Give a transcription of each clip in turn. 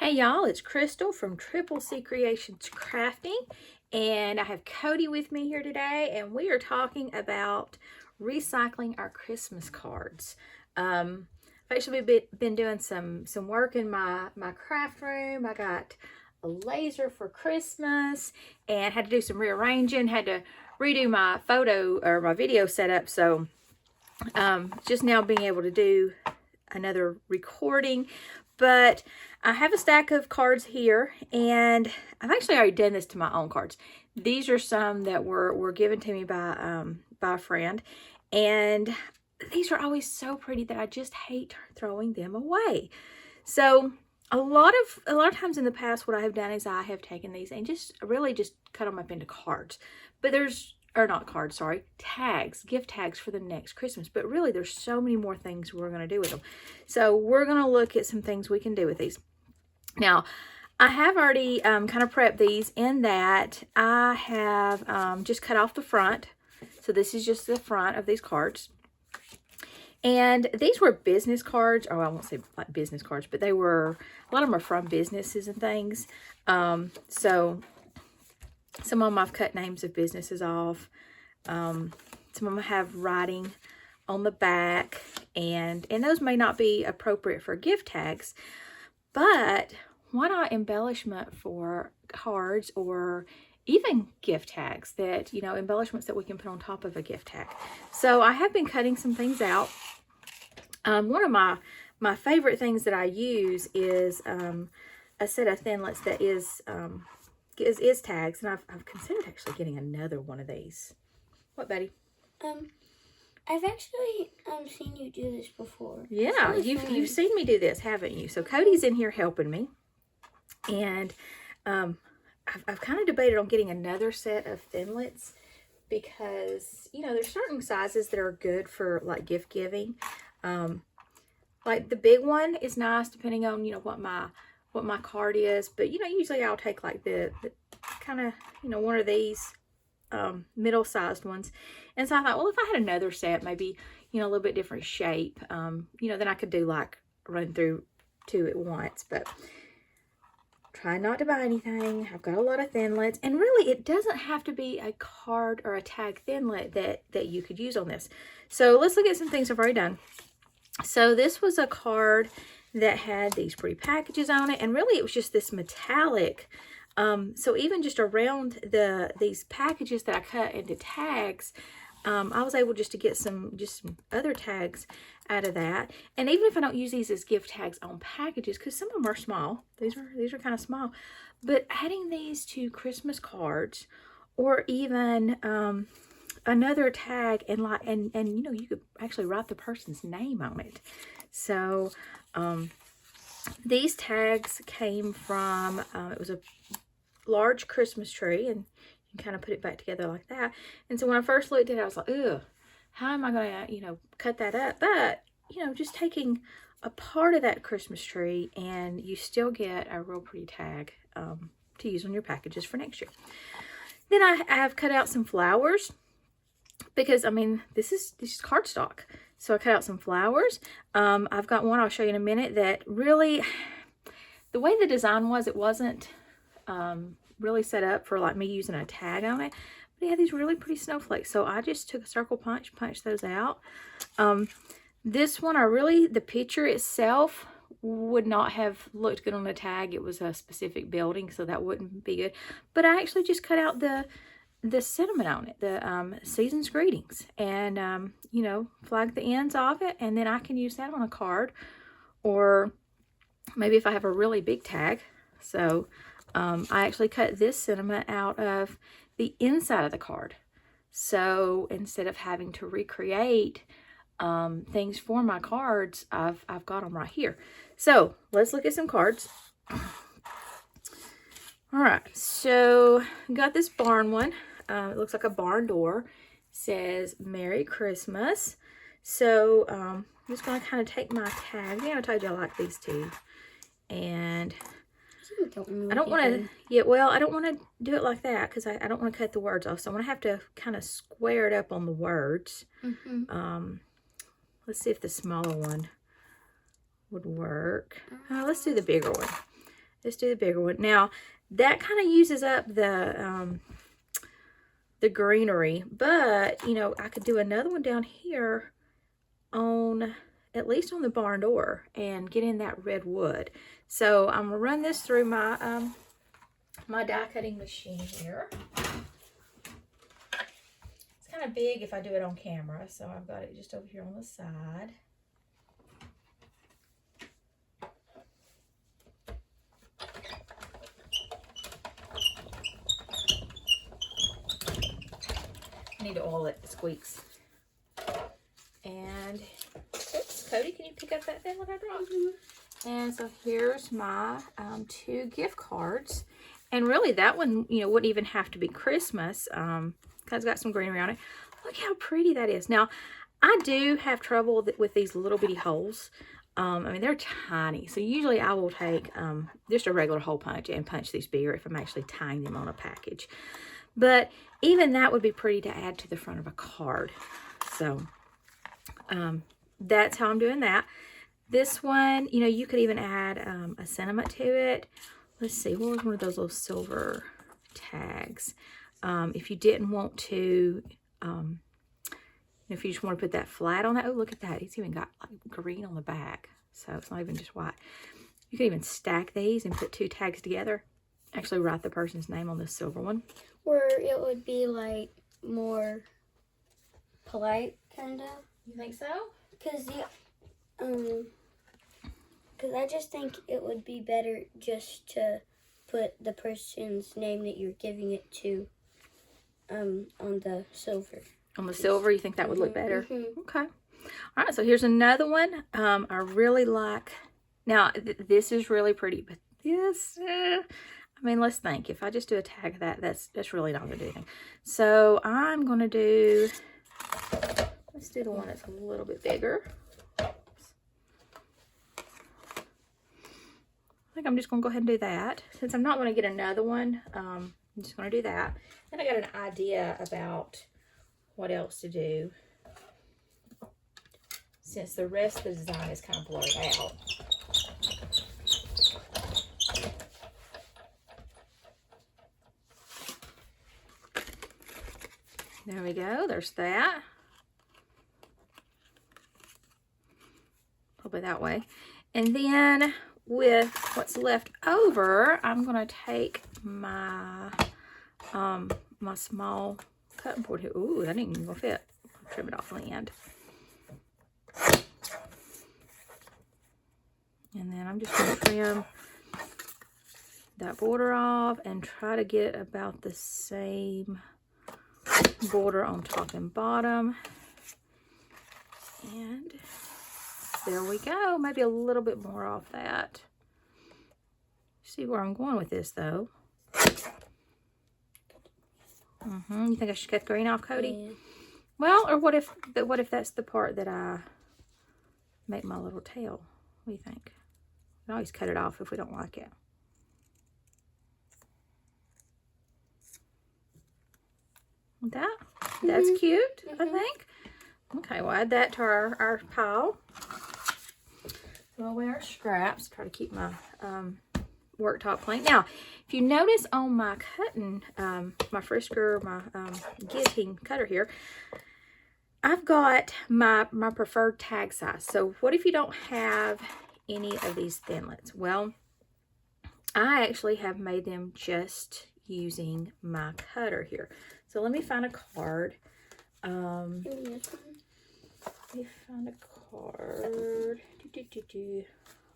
Hey y'all, it's Crystal from Triple C Creations Crafting, and I have Cody with me here today, and we are talking about recycling our Christmas cards. I've actually been doing some work in my craft room. I got a laser for Christmas and had to do some rearranging, had to redo my photo or my video setup, so just now being able to do another recording. But I have a stack of cards here, and I've actually already done this to my own cards. These are some that were given to me by a friend, and these are always so pretty that I just hate throwing them away. So a lot of times in the past, what I have done is I have taken these and just cut them up into cards. But not cards, sorry, tags, gift tags for the next Christmas. But really, there's so many more things we're going to do with them. So we're going to look at some things we can do with these. Now, I have already kind of prepped these in that I have just cut off the front. So this is just the front of these cards. And these were business cards, or I won't say like business cards, but a lot of them are from businesses and things. So some of them I've cut names of businesses off. Some of them have writing on the back, and those may not be appropriate for gift tags, but why not embellishment for cards or even gift tags that, embellishments that we can put on top of a gift tag. So I have been cutting some things out. One of my favorite things that I use is a set of thinlits that is tags, and I've considered actually getting another one of these. What, Betty? I've actually seen you do this before. Yeah, you've seen me do this, haven't you? So Cody's in here helping me, and I've kind of debated on getting another set of thinlits because there's certain sizes that are good for like gift giving. Like the big one is nice depending on what my card is, but usually I'll take like the kind of one of these middle-sized ones. And so I thought, well, if I had another set, maybe a little bit different shape, then I could do like run through two at once. But try not to buy anything. I've got a lot of thinlits, and really it doesn't have to be a card or a tag thinlit that you could use on this. So let's look at some things I've already done. So this was a card that had these pretty packages on it, and really it was just this metallic. So even just around these packages that I cut into tags, I was able just to get some other tags out of that. And even if I don't use these as gift tags on packages, because some of them are small, these are kind of small, but adding these to Christmas cards, or even another tag, and you could actually write the person's name on it. So these tags came from it was a large Christmas tree, and you can kind of put it back together like that. And so when I first looked at it, I was like, ugh, how am I going to cut that up? But just taking a part of that Christmas tree, and you still get a real pretty tag to use on your packages for next year. Then I have cut out some flowers, because this is cardstock. So I cut out some flowers. I've got one I'll show you in a minute that really, the way the design was, it wasn't really set up for like me using a tag on it. But it had these really pretty snowflakes. So I just took a circle punch, punched those out. This one, the picture itself would not have looked good on a tag. It was a specific building, so that wouldn't be good. But I actually just cut out the sentiment on it, the season's greetings, and flag the ends of it, and then I can use that on a card, or maybe if I have a really big tag. So I actually cut this sentiment out of the inside of the card, so instead of having to recreate things for my cards, I've got them right here. So let's look at some cards. All right, so got this barn one. It looks like a barn door. It says Merry Christmas. So I'm just going to kind of take my tag. I told you I like these two. And I don't want to, I don't want to do it like that, because I don't want to cut the words off. So I'm going to have to kind of square it up on the words. Let's see if the smaller one would work. Let's do the bigger one. let's do the bigger one. Now, that kind of uses up the greenery, but, you know, I could do another one down here on, at least on the barn door, and get in that red wood. So I'm gonna run this through my my die cutting machine here. It's kind of big if I do it on camera, so I've got it just over here on the side. I need to oil it, it squeaks. And oops, Cody, can you pick up that thing that I dropped? And so here's my 2 gift cards. And really that one, you know, wouldn't even have to be Christmas. Because it's got some greenery on it. Look how pretty that is. Now, I do have trouble with these little bitty holes. I mean, they're tiny. So usually I will take just a regular hole punch and punch these bigger if I'm actually tying them on a package. But even that would be pretty to add to the front of a card. So that's how I'm doing that. This one, you know, you could even add a sentiment to it. Let's see, what was one of those little silver tags? If you didn't want to, if you just want to put that flat on that, oh, look at that. It's even got like green on the back. So it's not even just white. You can even stack these and put 2 tags together. Actually write the person's name on this silver one. Or it would be like more polite, kind of. You think so? Because I just think it would be better just to put the person's name that you're giving it to on the silver. On the silver, you think that would look better? Okay. All right, so here's another one. I really like, now this is really pretty, but this, I mean, let's think. If I just do a tag of that, that's really not going to do anything. So I'm going to do, let's do the one that's a little bit bigger. I think I'm just going to go ahead and do that. Since I'm not going to get another one, I'm just going to do that. Then I got an idea about what else to do, since the rest of the design is kind of blurred out. There we go, there's that. Probably that way. And then with what's left over, I'm going to take my my small cutting board here. Ooh, that ain't even gonna fit. I'll trim it off on the end. And then I'm just gonna trim that border off and try to get about the same border on top and bottom. And there we go. Maybe a little bit more off that. See where I'm going with this though. You think I should cut the green off, Cody? Yeah. Well, or what if that's the part that I make my little tail? What do you think? We can always cut it off if we don't like it. That's cute, I think. Okay, we'll add that to our pile. So I'll wear scraps, try to keep my worktop clean. Now, if you notice on my cutting, my Frisker, my guillotine cutter here, I've got my preferred tag size. So what if you don't have any of these thinlets? Well, I actually have made them just using my cutter here. So let me find a card. Let me find a card.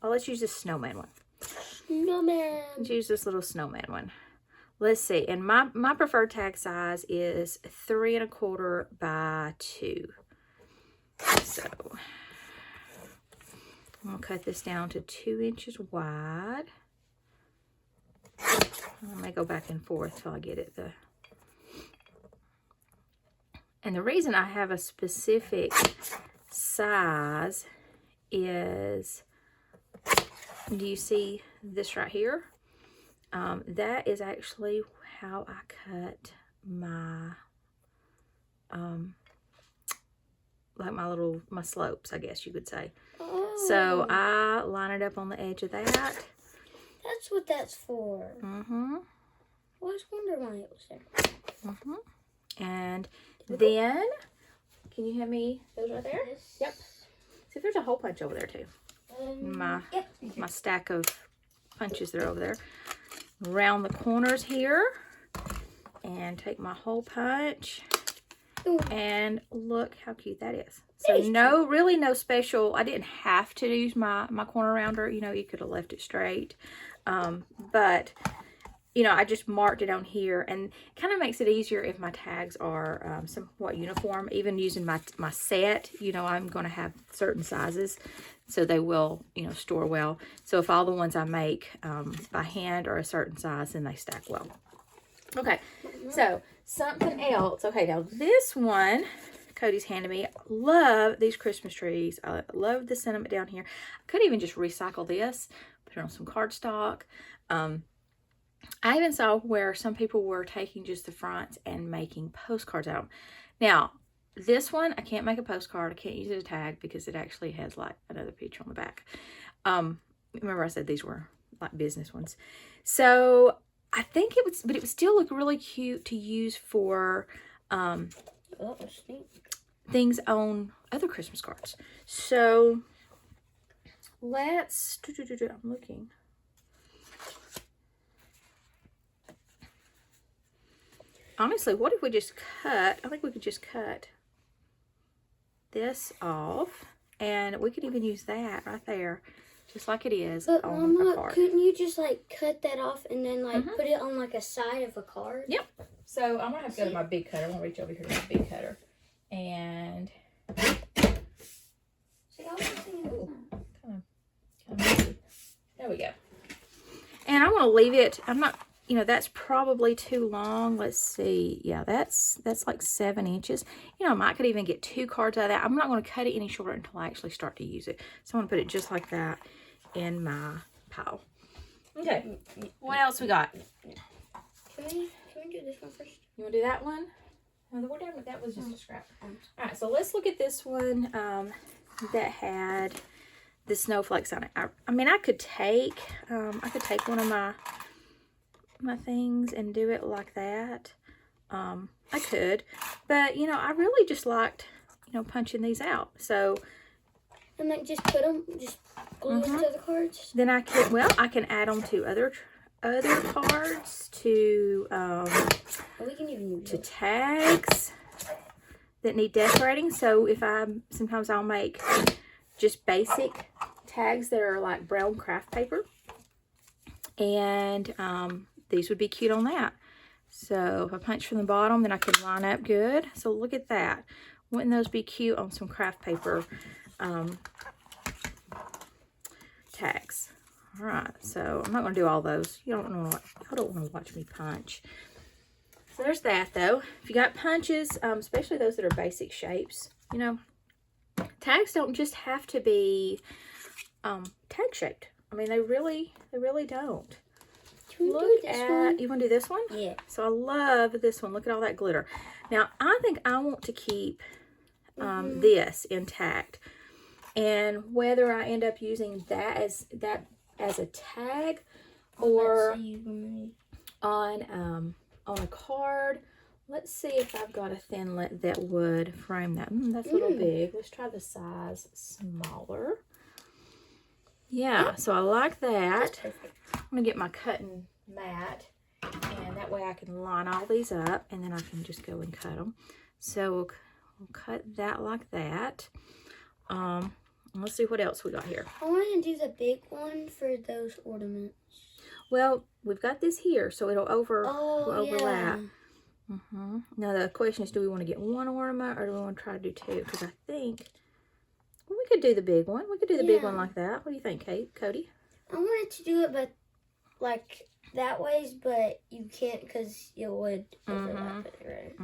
Oh, let's use this snowman one. Snowman. Let's use this little snowman one. Let's see. And my preferred tag size is 3 1/4 by 2. So I'm gonna cut this down to 2 inches wide. I may go back and forth till I get it and the reason I have a specific size is, do you see this right here? That is actually how I cut my like my slopes, I guess you could say. Oh. So I line it up on the edge of that. That's what that's for. Mm-hmm. I always wonder why it was there. Mm-hmm. And then, can you hand me those right there? This. Yep. See, there's a hole punch over there too. Yep. My stack of punches that are over there. Around the corners here. And take my hole punch. Ooh. And look how cute that is. So really no special. I didn't have to use my corner rounder. You know, you could have left it straight. But, you know, I just marked it on here. And kind of makes it easier if my tags are somewhat uniform. Even using my set, you know, I'm going to have certain sizes. So they will, you know, store well. So if all the ones I make by hand are a certain size, then they stack well. Okay, so something else. Okay, now this one Cody's handed me. Love these Christmas trees. I love the sentiment down here. I could even just recycle this, put it on some cardstock. I even saw where some people were taking just the fronts and making postcards out of them. Now, this one, I can't make a postcard. I can't use it as a tag because it actually has like another picture on the back. Remember I said these were like business ones. So I think it would, but it would still look really cute to use for things on other Christmas cards. So let's, I'm looking. Honestly, what if we just cut, I think we could just cut this off, and we could even use that right there, just like it is but on Mama, a card. Couldn't you just like cut that off and then like put it on like a side of a card? Yep. So I'm gonna have to go to my big cutter. I'm gonna reach over here to my big cutter, and See, I was thinking kind of there we go. And I want to leave it. I'm not. You know, that's probably too long. Let's see. Yeah, that's like 7 inches. You know, I might could even get 2 cards out of that. I'm not going to cut it any shorter until I actually start to use it. So I'm going to put it just like that in my pile. Okay. What else we got? Can we do this one first? You want to do that one? No, we're done with that. Was just a scrap. All right. So let's look at this one that had the snowflakes on it. I mean, I could take one of my things and do it like that. I could, but you know, I really just liked, you know, punching these out. So and like just put them, just glue them to the cards. Then I can add them to other cards, to we can even use to tags that need decorating. So if sometimes I'll make just basic tags that are like brown craft paper, and these would be cute on that. So if I punch from the bottom, then I can line up good. So look at that. Wouldn't those be cute on some craft paper tags? All right. So I'm not going to do all those. I don't want to watch me punch. So there's that, though. If you got punches, especially those that are basic shapes, you know, tags don't just have to be tag shaped. I mean, they really don't. Look at, you want to do this one? Yeah. So I love this one. Look at all that glitter. Now, I think I want to keep this intact. And whether I end up using that as a tag or on a card. Let's see if I've got a thinlet that would frame that. That's a little big. Let's try the size smaller. Yeah, so I like that. I'm going to get my cutting mat, and that way I can line all these up, and then I can just go and cut them. So we'll cut that like that. Let's see what else we got here. I want to do the big one for those ornaments. Well, we've got this here, so it'll overlap. Yeah. Now the question is, do we want to get one ornament, or do we want to try to do 2? Because I think we could do the big one. We could do the big one like that. What do you think, Cody? I wanted to do it, but like that ways, but you can't because it would overlap it, right?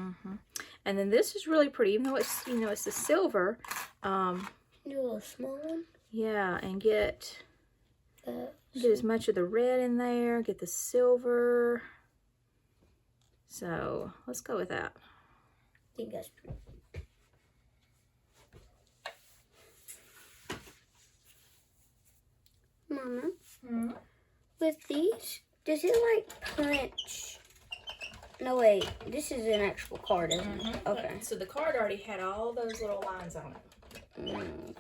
And then this is really pretty, even though it's, you know, it's the silver. Do a little small one. Yeah, and get as much of the red in there. Get the silver. So let's go with that. I think that's pretty. Mama, with these, does it like punch? No, wait. This is an actual card, isn't it? Okay. So the card already had all those little lines on it.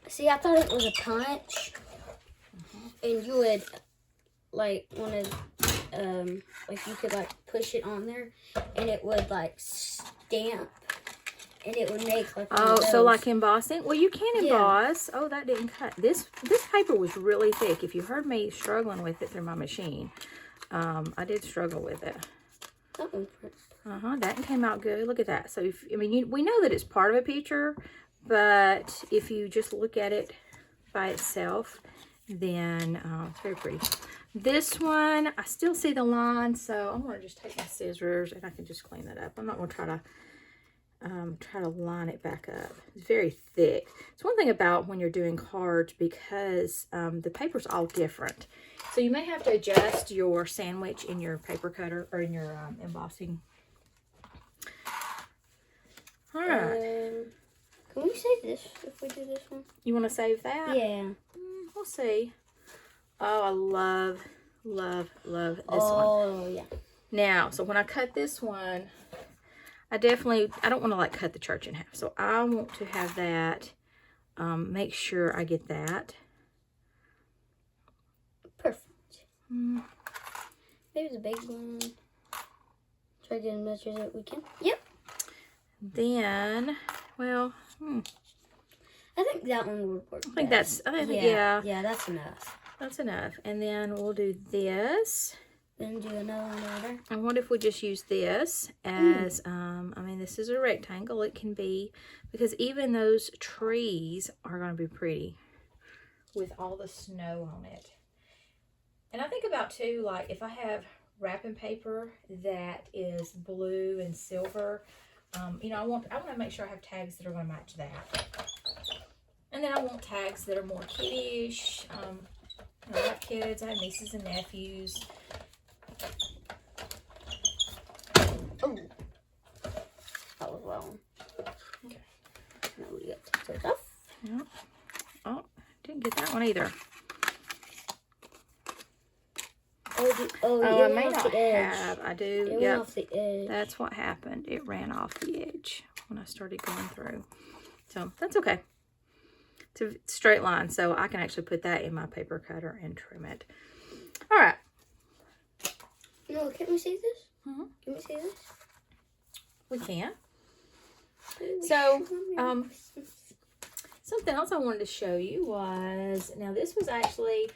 See, I thought it was a punch, and you would like want to, like you could like push it on there, and it would like stamp, and it would make like. Oh, so like embossing? Well, you can emboss. Yeah. Oh, that didn't cut. This paper was really thick. If you heard me struggling with it through my machine, I did struggle with it. That came out good. Look at that. So, we know that it's part of a picture, but if you just look at it by itself, then it's very pretty. This one, I still see the line, so I'm going to just take my scissors and I can just clean that up. I'm not going to try to line it back up. It's very thick. It's one thing about when you're doing cards, because the paper's all different. So you may have to adjust your sandwich in your paper cutter or in your embossing. All right. Can we save this if we do this one? You want to save that? Yeah. We'll see. Oh, I love this one. Oh, yeah. Now, so when I cut this one, I don't want to like cut the church in half. So I want to have that, make sure I get that. Perfect. Maybe the big one. Try to get as much as we can. Yep. Then, well, I think that one would work. Yeah. Yeah, that's enough. That's enough. And then we'll do this. Then do another one over there. I wonder if we just use this as, this is a rectangle. It can be, because even those trees are going to be pretty with all the snow on it. And I think about, too, like, if I have wrapping paper that is blue and silver, I want to make sure I have tags that are going to match that. And then I want tags that are more kiddish. I have kids. I have nieces and nephews. Oh, that was wrong. Okay. Now we get to take off. Yep. Oh, didn't get that one either. I may not have. I do. It went off the edge. That's what happened. It ran off the edge when I started going through. So that's okay. It's a straight line, so I can actually put that in my paper cutter and trim it. All right. No, can we see this? Can we see this? We can. So, something else I wanted to show you was, now this was actually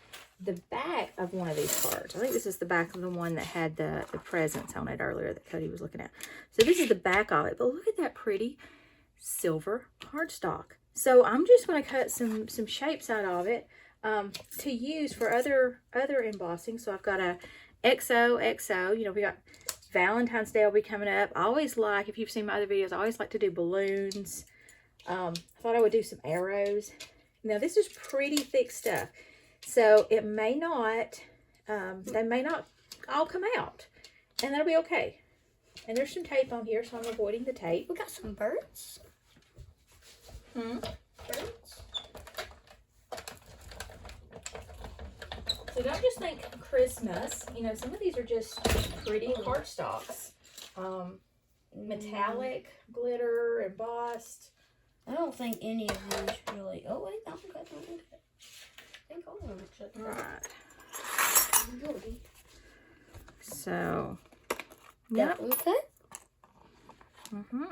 the back of one of these cards. I think this is the back of the one that had the presents on it earlier that Cody was looking at. So this is the back of it, but look at that pretty silver cardstock. So I'm just going to cut some shapes out of it to use for other embossing. So I've got a XOXO. We got Valentine's Day will be coming up. I always like, if you've seen my other videos, I always like to do balloons. I thought I would do some arrows. Now this is pretty thick stuff, so it may not, they may not all come out, and that'll be okay. And there's some tape on here, so I'm avoiding the tape. We got some birds. Birds. So don't just think Christmas. Some of these are just pretty cardstocks. Metallic, glitter, embossed. I don't think any of these really. Oh wait, that one cut. I think all of them cut. All right. So, that one cut.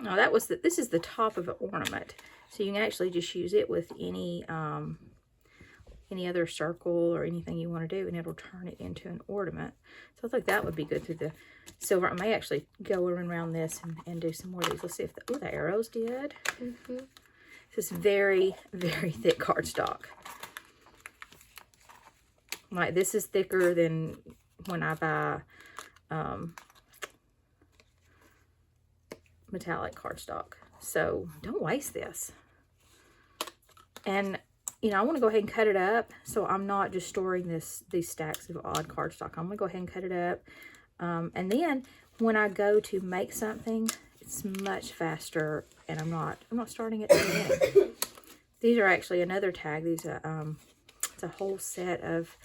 Now that was this is the top of an ornament, so you can actually just use it with any other circle or anything you want to do, and it'll turn it into an ornament. So I think that would be good through the silver. I may actually go around this and do some more of these. Let's see if the arrows did. This is very, very thick cardstock. Like, this is thicker than when I buy metallic cardstock. So don't waste this. And I want to go ahead and cut it up, so I'm not just storing these stacks of odd cardstock. I'm going to go ahead and cut it up. And then when I go to make something, it's much faster, and I'm not starting at the beginning. These are actually another tag. These are, it's a whole set of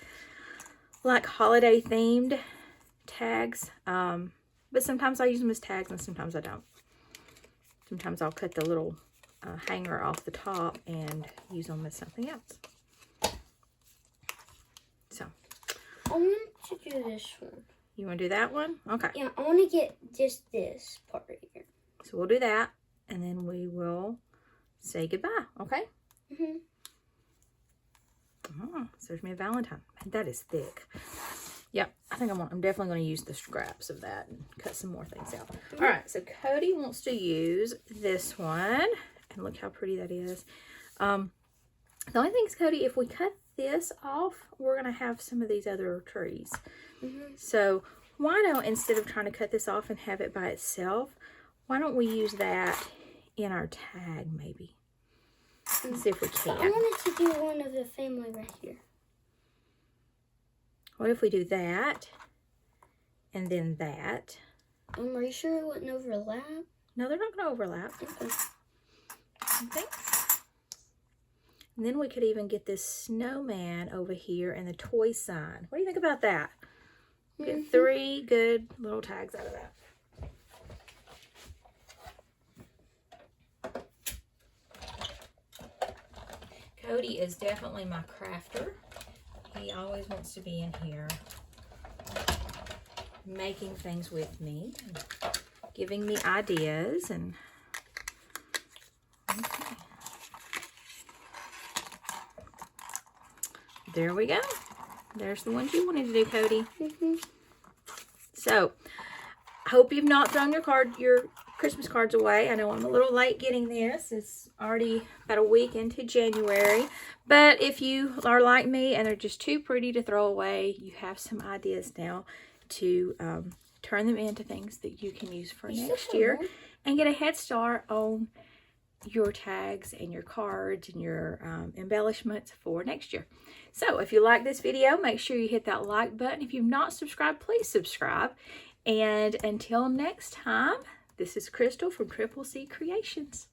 like holiday themed tags. But sometimes I use them as tags and sometimes I don't. Sometimes I'll cut the little hanger off the top and use them as something else. So. I want to do this one. You want to do that one? Okay. Yeah, I want to get just this part right here. So we'll do that, and then we will say goodbye, okay? Mm-hmm. Oh, so there's me a Valentine. Man, that is thick. Yep, I think I'm definitely going to use the scraps of that and cut some more things out. Mm-hmm. All right, so Cody wants to use this one, and look how pretty that is. The only thing is, Cody, if we cut this off, we're going to have some of these other trees. Mm-hmm. So why don't, instead of trying to cut this off and have it by itself, why don't we use that in our tag maybe? Let's see if we can. I wanted to do one of the family right here. What if we do that and then that? Are you sure it wouldn't overlap? No, they're not going to overlap. Okay. Okay. And then we could even get this snowman over here and the toy sign. What do you think about that? Get 3 good little tags out of that. Cody is definitely my crafter. He always wants to be in here making things with me, and giving me ideas. And okay. There we go. There's the ones you wanted to do, Cody. So, I hope you've not thrown your Christmas cards away. I know I'm a little late getting this. It's already about a week into January. But if you are like me and they're just too pretty to throw away, you have some ideas now to turn them into things that you can use for next year and get a head start on your tags and your cards and your embellishments for next year. So if you like this video, make sure you hit that like button. If you've not subscribed, please subscribe. And until next time, this is Crystal from Triple C Creations.